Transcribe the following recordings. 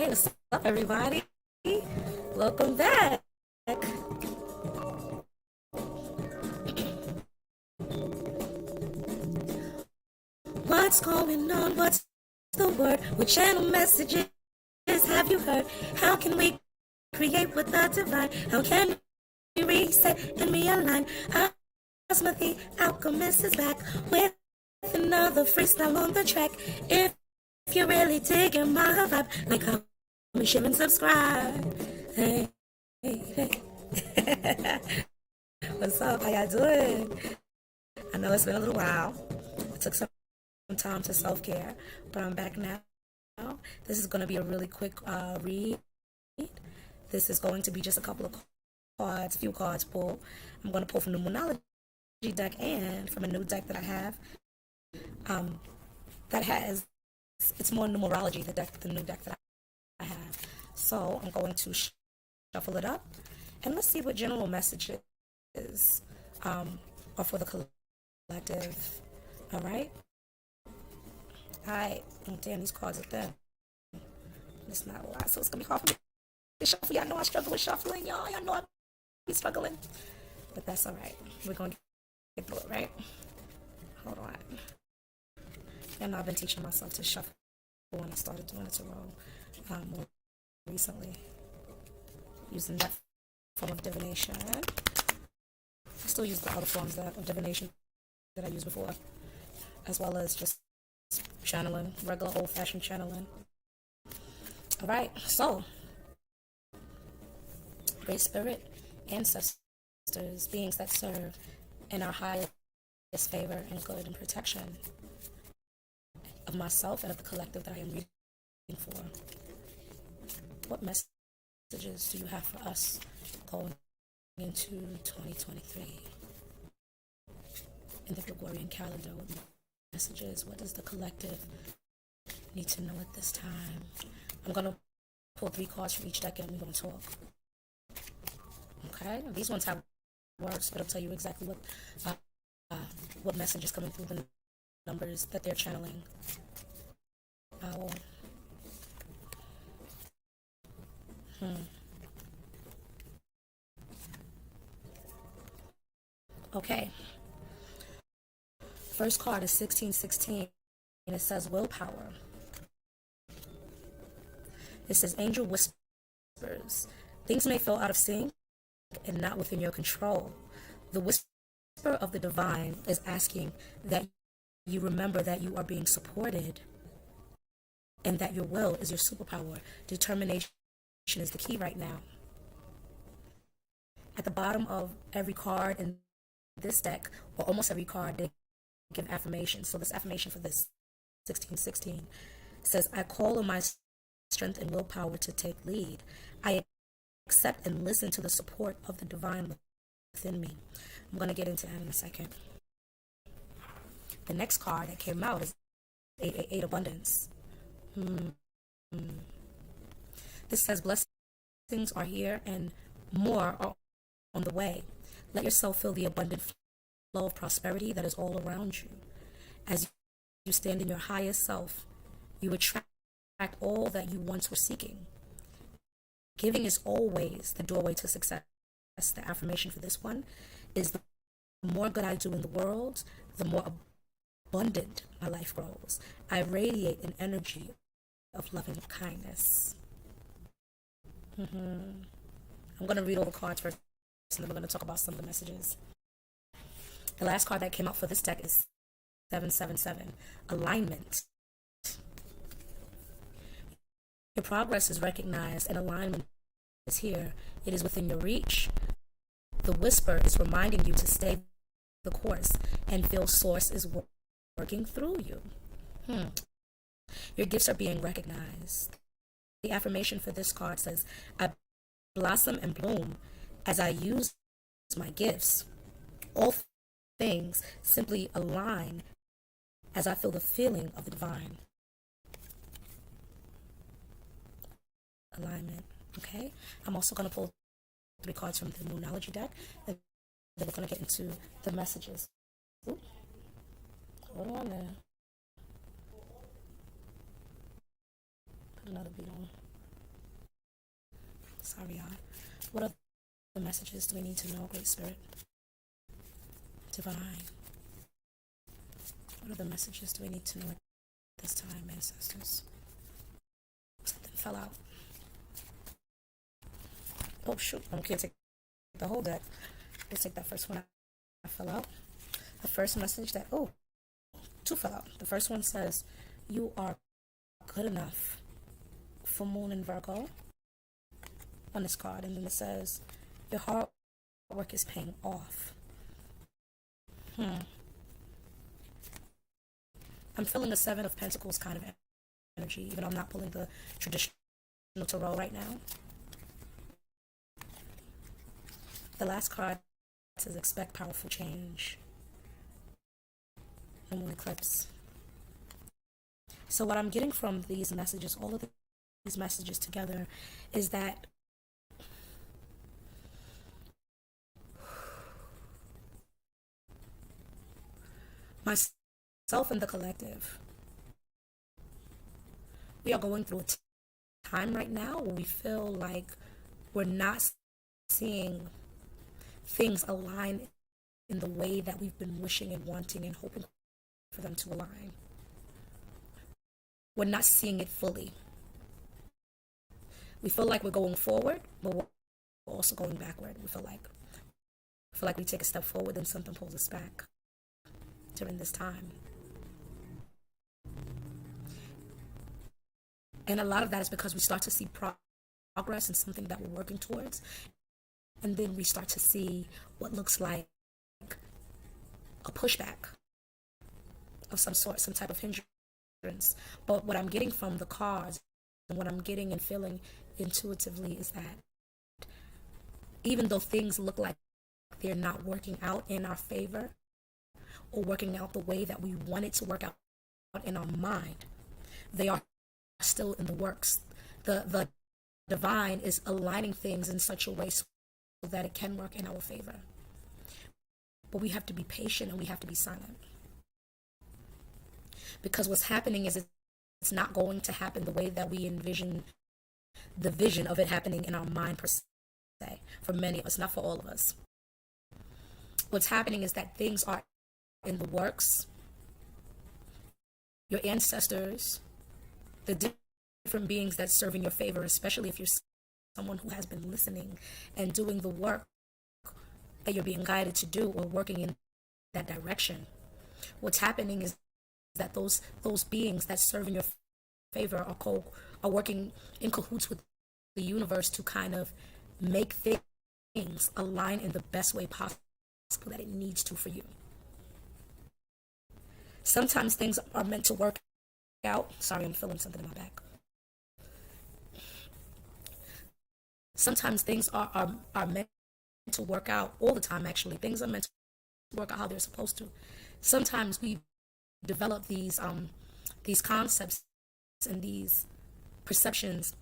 Hey, what's up, everybody? Welcome back. What's going on? What's the word? What channel messages have you heard? How can we create with the divine? How can we reset and realign? Asma the Alchemist is back with another freestyle on the track. If you're really digging my vibe, like, comment, share, and subscribe. Hey, hey, hey. What's up? How y'all doing? I know it's been a little while. I took some time to self-care, but I'm back now. This is going to be a really quick read. This is going to be just a couple of cards, few cards pulled. I'm going to pull from the Moonology deck and from a new deck that I have. That has, it's more numerology, the new deck that I have. So I'm going to shuffle it up and let's see what general messages are for the collective. All right. Oh, damn, these cards are thin. It's not a lot, so it's gonna be hard for me to shuffle. Y'all know I struggle with shuffling, y'all. Y'all know I be struggling, but that's all right. We're gonna get through it, right? Hold on. Y'all know I've been teaching myself to shuffle when I started doing it to roll more recently, using that form of divination. I still use the other forms of divination that I used before, as well as just channeling, regular old-fashioned channeling. All right, so Great Spirit, ancestors, beings that serve in our highest favor and good and protection of myself and of the collective that I am reading for. What messages do you have for us going into 2023? In the Gregorian calendar, what messages? What does the collective need to know at this time? I'm going to pull 3 cards from each deck and we're going to talk. Okay? These ones have words, but it'll tell you exactly what message is coming through the numbers that they're channeling. Okay. First card is 1616, and it says willpower. It says angel whispers. Things may feel out of sync and not within your control. The whisper of the divine is asking that you remember that you are being supported and that your will is your superpower. Determination is the key right now. At the bottom of every card in this deck, or almost every card, they give affirmations. So this affirmation for this 1616 says, I call on my strength and willpower to take lead. I accept and listen to the support of the divine within me. I'm going to get into that in a second. The next card that came out is 888 Abundance. This says blessings are here and more are on the way. Let yourself feel the abundant flow of prosperity that is all around you. As you stand in your highest self, you attract all that you once were seeking. Giving is always the doorway to success. The affirmation for this one is the more good I do in the world, the more abundant my life grows. I radiate an energy of loving kindness. I'm going to read all the cards first, and then we're going to talk about some of the messages. The last card that came out for this deck is 777, Alignment. Your progress is recognized and alignment is here. It is within your reach. The whisper is reminding you to stay the course and feel source is working through you. Your gifts are being recognized. The affirmation for this card says, I blossom and bloom as I use my gifts. All things simply align as I feel the feeling of the divine. Alignment. Okay? I'm also going to pull 3 cards from the Moonology deck, and then we're going to get into the messages. Ooh. Hold on there. Put another beat on. Sorry, y'all. What other messages do we need to know, Great Spirit? Divine. What other messages do we need to know at this time, ancestors? Something fell out. Oh, shoot. I can't take the whole deck. Let's take that first one. I fell out. The first message that, oh, two fell out. The first one says, you are good enough for Moon and Virgo on this card. And then it says, your hard work is paying off. I'm feeling the Seven of Pentacles kind of energy, even though I'm not pulling the traditional tarot right now. The last card says, expect powerful change. The moon eclipse. So what I'm getting from these messages, all of these messages together, is that myself and the collective, we are going through a time right now where we feel like we're not seeing things align in the way that we've been wishing and wanting and hoping for them to align. We're not seeing it fully. We feel like we're going forward, but we're also going backward. We feel like we take a step forward and something pulls us back during this time. And a lot of that is because we start to see progress in something that we're working towards. And then we start to see what looks like a pushback of some sort, some type of hindrance. But what I'm getting from the cards and what I'm getting and feeling intuitively is that even though things look like they're not working out in our favor or working out the way that we want it to work out in our mind, they are still in the works. The divine is aligning things in such a way so that it can work in our favor. But we have to be patient and we have to be silent. Because what's happening is it's not going to happen the way that we envision the vision of it happening in our mind per se, for many of us, not for all of us. What's happening is that things are in the works. Your ancestors, the different beings that serve in your favor, especially if you're someone who has been listening and doing the work that you're being guided to do or working in that direction. What's happening is that those beings that serve in your favor are working in cahoots with the universe to kind of make things align in the best way possible that it needs to for you. Sometimes things are meant to work out. Sorry, I'm feeling something in my back. Sometimes things are meant to work out all the time, actually. Things are meant to work out how they're supposed to. Sometimes we develop these concepts and these perceptions,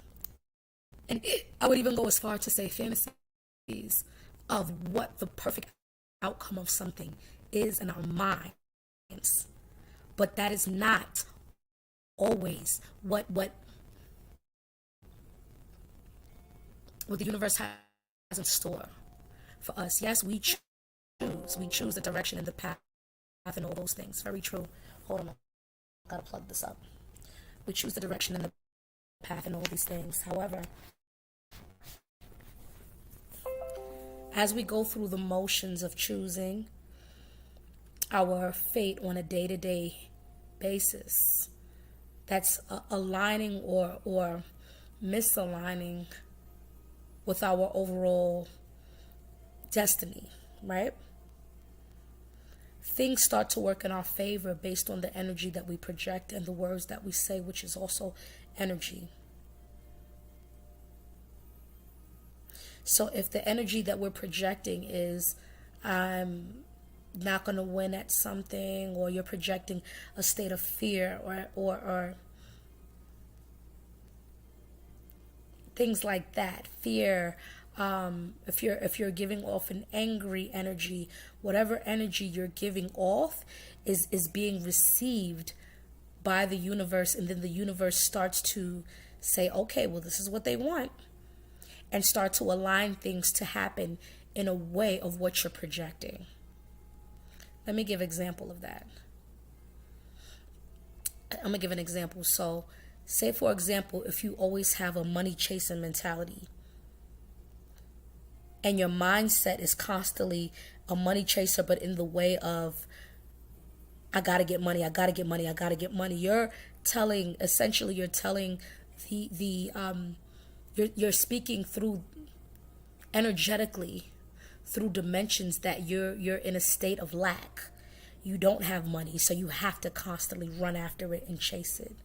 and I would even go as far to say fantasies of what the perfect outcome of something is in our minds. But that is not always what the universe has in store for us. Yes, we choose the direction and the path and all those things. Very true. Hold on, I gotta plug this up. We choose the direction and the path and all these things. However, as we go through the motions of choosing our fate on a day-to-day basis, that's aligning or misaligning with our overall destiny, right? Things start to work in our favor based on the energy that we project and the words that we say, which is also energy. So if the energy that we're projecting is, I'm not going to win at something, or you're projecting a state of fear or things like that, fear, if you're giving off an angry energy, whatever energy you're giving off is being received by the universe, and then the universe starts to say, okay, well, this is what they want, and start to align things to happen in a way of what you're projecting. Let me give an example of that. I'm going to give an example. So, say for example, if you always have a money chasing mentality and your mindset is constantly a money chaser, but in the way of, I got to get money, I got to get money, I got to get money. You're telling you're speaking through energetically through dimensions that you're in a state of lack. You don't have money, so you have to constantly run after it and chase it.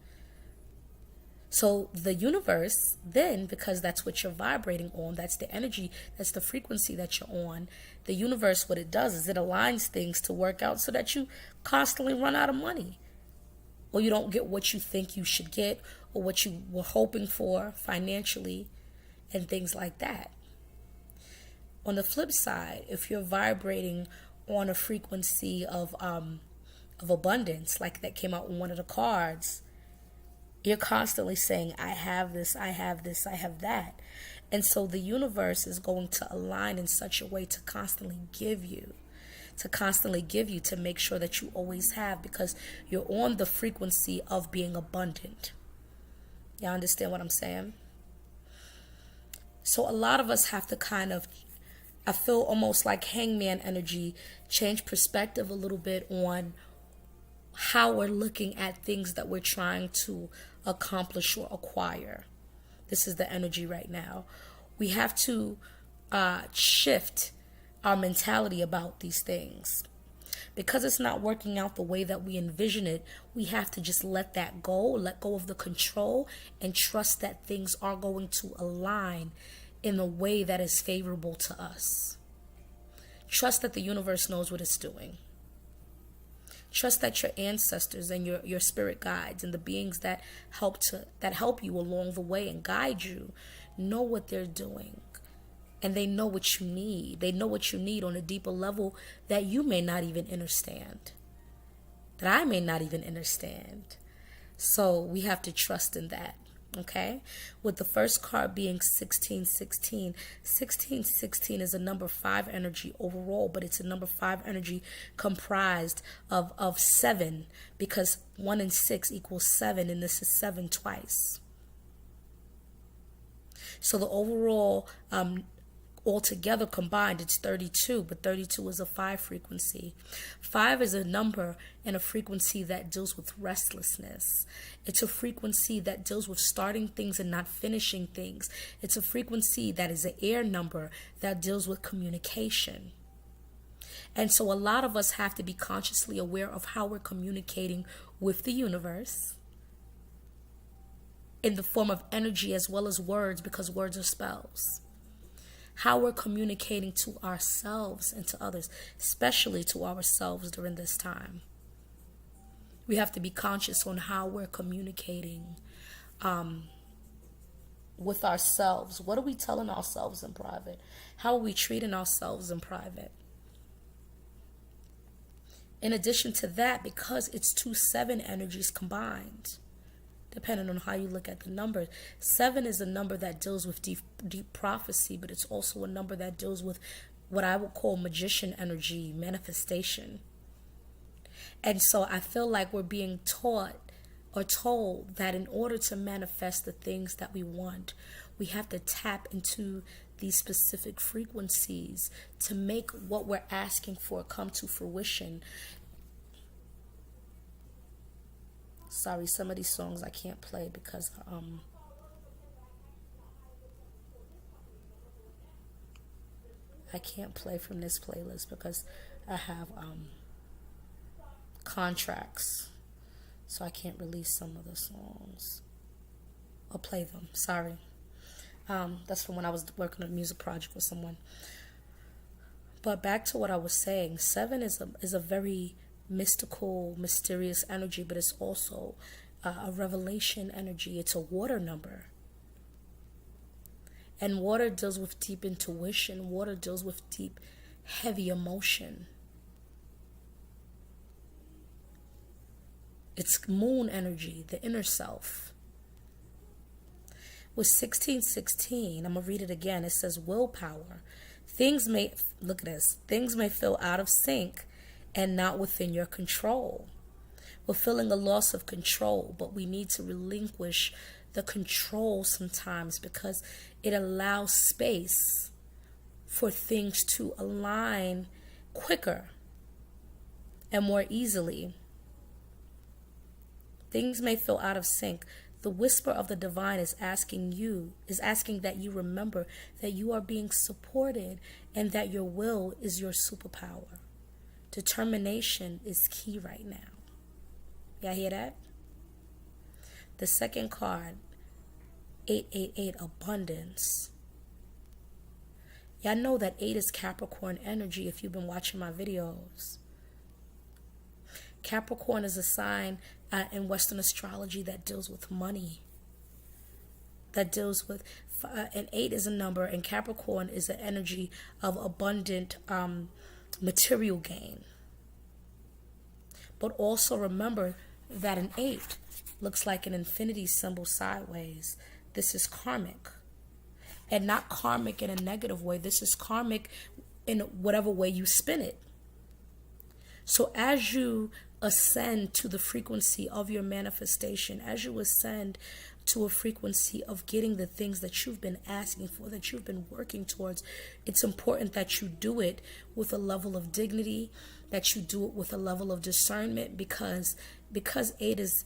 So the universe then, because that's what you're vibrating on, that's the energy, that's the frequency that you're on, the universe, what it does is it aligns things to work out so that you constantly run out of money, or you don't get what you think you should get, or what you were hoping for financially, and things like that. On the flip side, if you're vibrating on a frequency of abundance, like that came out in one of the cards, you're constantly saying, I have this, I have this, I have that. And so the universe is going to align in such a way to constantly give you, to make sure that you always have, because you're on the frequency of being abundant. Y'all understand what I'm saying? So a lot of us have to kind of, I feel almost like hangman energy, change perspective a little bit on how we're looking at things that we're trying to accomplish or acquire. This is the energy right now. We have to shift our mentality about these things. Because it's not working out the way that we envision it, we have to just let that go, let go of the control, and trust that things are going to align in a way that is favorable to us. Trust that the universe knows what it's doing. Trust that your ancestors and your spirit guides and the beings that help you along the way and guide you know what they're doing. And they know what you need. They know what you need on a deeper level that you may not even understand, that I may not even understand. So we have to trust in that. Okay, with the first card being 1616. 1616 is a number 5 energy overall, but it's a number 5 energy comprised of 7, because 1 and 6 equals 7, and this is 7 twice. So the overall altogether combined, it's 32, but 32 is a 5 frequency. 5 is a number and a frequency that deals with restlessness. It's a frequency that deals with starting things and not finishing things. It's a frequency that is an air number that deals with communication. And so a lot of us have to be consciously aware of how we're communicating with the universe in the form of energy as well as words, because words are spells. How we're communicating to ourselves and to others, especially to ourselves during this time. We have to be conscious on how we're communicating with ourselves. What are we telling ourselves in private? How are we treating ourselves in private? In addition to that, because it's 2-7 energies combined, depending on how you look at the numbers. 7 is a number that deals with deep prophecy, but it's also a number that deals with what I would call magician energy, manifestation. And so I feel like we're being taught or told that in order to manifest the things that we want, we have to tap into these specific frequencies to make what we're asking for come to fruition. Sorry, some of these songs I can't play because I can't play from this playlist because I have contracts, so I can't release some of the songs or play them. Sorry. That's from when I was working on a music project with someone. But back to what I was saying, 7 is a very mystical, mysterious energy, but it's also a revelation energy. It's a water number. And water deals with deep intuition. Water deals with deep, heavy emotion. It's moon energy, the inner self. With 1616, I'm going to read it again. It says willpower. Look at this, things may feel out of sync and not within your control. We're feeling a loss of control, but we need to relinquish the control sometimes because it allows space for things to align quicker and more easily. Things may feel out of sync. The whisper of the divine is asking that you remember that you are being supported and that your will is your superpower. Determination is key right now. Y'all hear that? The second card, 888, abundance. Y'all know that 8 is Capricorn energy if you've been watching my videos. Capricorn is a sign in Western astrology that deals with money. And 8 is a number, and Capricorn is an energy of abundant material gain. But also remember that an 8 looks like an infinity symbol sideways. This is karmic. And not karmic in a negative way. This is karmic in whatever way you spin it. So as you ascend to the frequency of your manifestation, as you ascend to a frequency of getting the things that you've been asking for, that you've been working towards, it's important that you do it with a level of dignity, that you do it with a level of discernment, because 8 is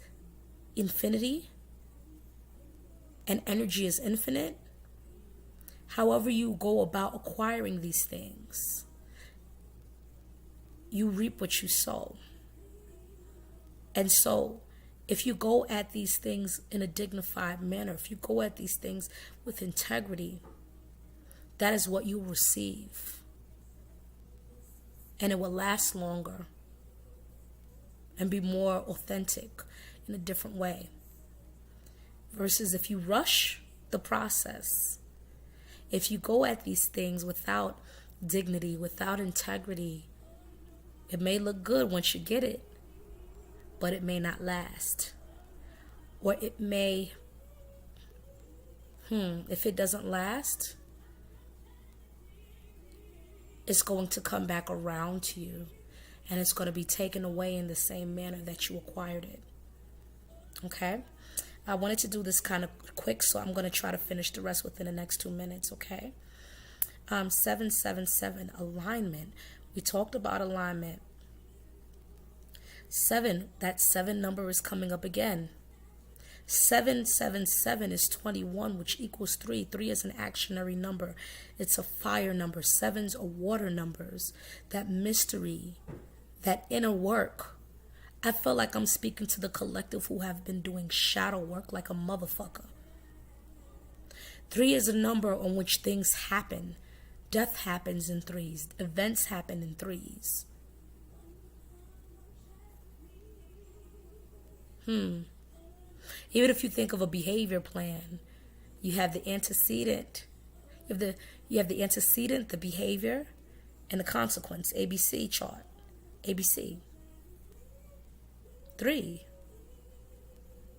infinity and energy is infinite. However you go about acquiring these things, you reap what you sow. And so if you go at these things in a dignified manner, if you go at these things with integrity, that is what you will receive. And it will last longer and be more authentic in a different way. Versus if you rush the process, if you go at these things without dignity, without integrity, it may look good once you get it, but it may not last. Or it may, if it doesn't last, it's going to come back around to you, and it's going to be taken away in the same manner that you acquired it. Okay? I wanted to do this kind of quick, so I'm going to try to finish the rest within the next 2 minutes, okay? 777, alignment. We talked about alignment. 7, that 7 number is coming up again. 777 is 21, which equals 3. 3 is an actionary number. It's a fire number. 7s are water numbers. That mystery, that inner work. I feel like I'm speaking to the collective who have been doing shadow work like a motherfucker. 3 is a number on which things happen. Death happens in 3s. Events happen in 3s. Even if you think of a behavior plan, you have the antecedent. You have the antecedent, the behavior, and the consequence. ABC chart. ABC. 3.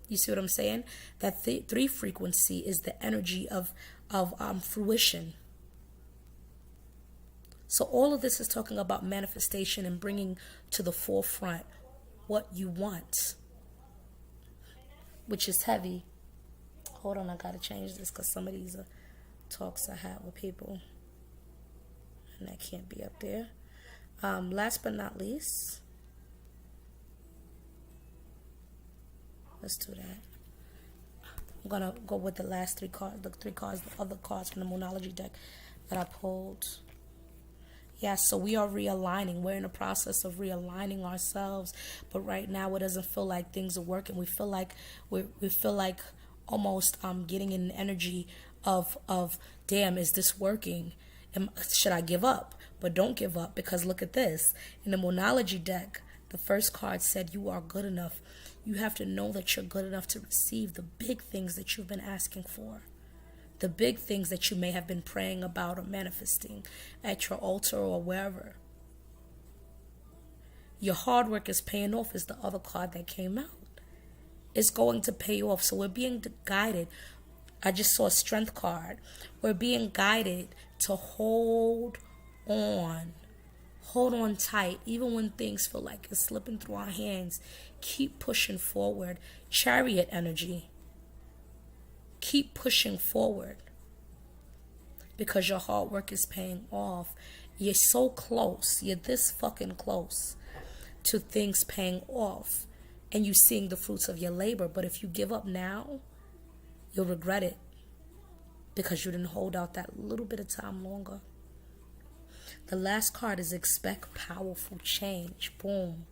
You see what I'm saying? That 3 frequency is the energy of fruition. So all of this is talking about manifestation and bringing to the forefront what you want, which is heavy. Hold on, I gotta change this because some of these are talks I had with people, and that can't be up there. Last but not least, let's do that. I'm gonna go with the last 3 cards, the other cards from the Moonology deck that I pulled. Yeah, so we are realigning. We're in the process of realigning ourselves, but right now it doesn't feel like things are working. We feel like we feel like almost getting in an energy of damn, is this working? Should I give up? But don't give up, because look at this. In the Moonology deck, the first card said you are good enough. You have to know that you're good enough to receive the big things that you've been asking for. The big things that you may have been praying about or manifesting at your altar or wherever. Your hard work is paying off is the other card that came out. It's going to pay off. So we're being guided. I just saw a strength card. We're being guided to hold on. Hold on tight. Even when things feel like it's slipping through our hands, keep pushing forward. Chariot energy. Keep pushing forward. Because your hard work is paying off. You're so close. You're this fucking close to things paying off. And you seeing the fruits of your labor. But if you give up now, you'll regret it. Because you didn't hold out that little bit of time longer. The last card is expect powerful change. Boom.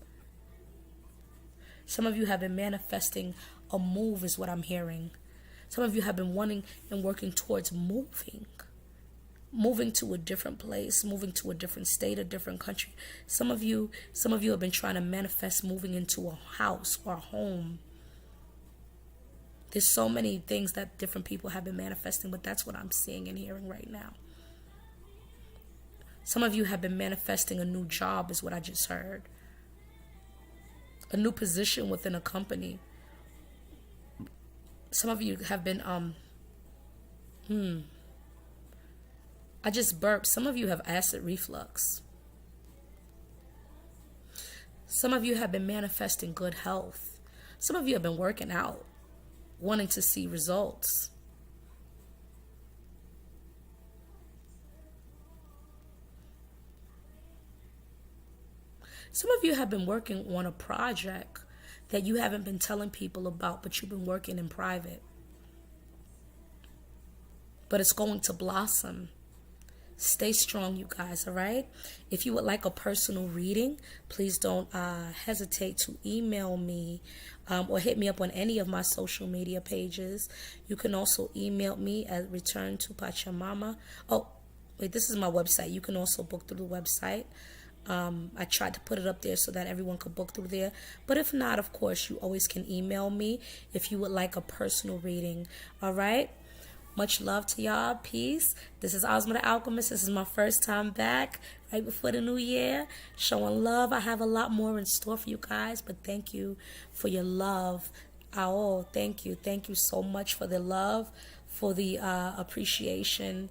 Some of you have been manifesting a move is what I'm hearing. Some of you have been wanting and working towards moving. Moving to a different place, moving to a different state, a different country. Some of you have been trying to manifest moving into a house or a home. There's so many things that different people have been manifesting, but that's what I'm seeing and hearing right now. Some of you have been manifesting a new job is what I just heard. A new position within a company. Some of you have been, I just burped. Some of you have acid reflux. Some of you have been manifesting good health. Some of you have been working out, wanting to see results. Some of you have been working on a project that you haven't been telling people about, but you've been working in private. But it's going to blossom. Stay strong, you guys, all right? If you would like a personal reading, please don't hesitate to email me or hit me up on any of my social media pages. You can also email me at Return to Pachamama. Oh, wait, this is my website. You can also book through the website. I tried to put it up there so that everyone could book through there. But if not, of course, you always can email me if you would like a personal reading. All right? Much love to y'all. Peace. This is Ozma the Alchemist. This is my first time back right before the new year. Showing love. I have a lot more in store for you guys. But thank you for your love. Oh, thank you. Thank you so much for the love, for the appreciation,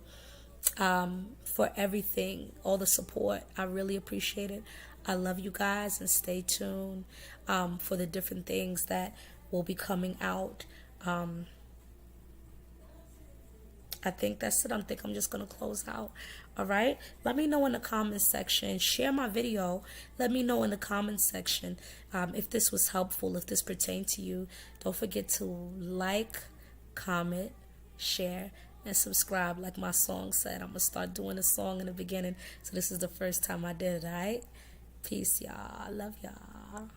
for everything, all the support. I really appreciate it. I love you guys, and stay tuned for the different things that will be coming out. I think that's it. I think I'm just going to close out. All right? Let me know in the comments section. Share my video. Let me know in the comments section if this was helpful, if this pertained to you. Don't forget to like, comment, share, and subscribe like my song said. I'm going to start doing a song in the beginning. So this is the first time I did it, all right? Peace, y'all. I love y'all.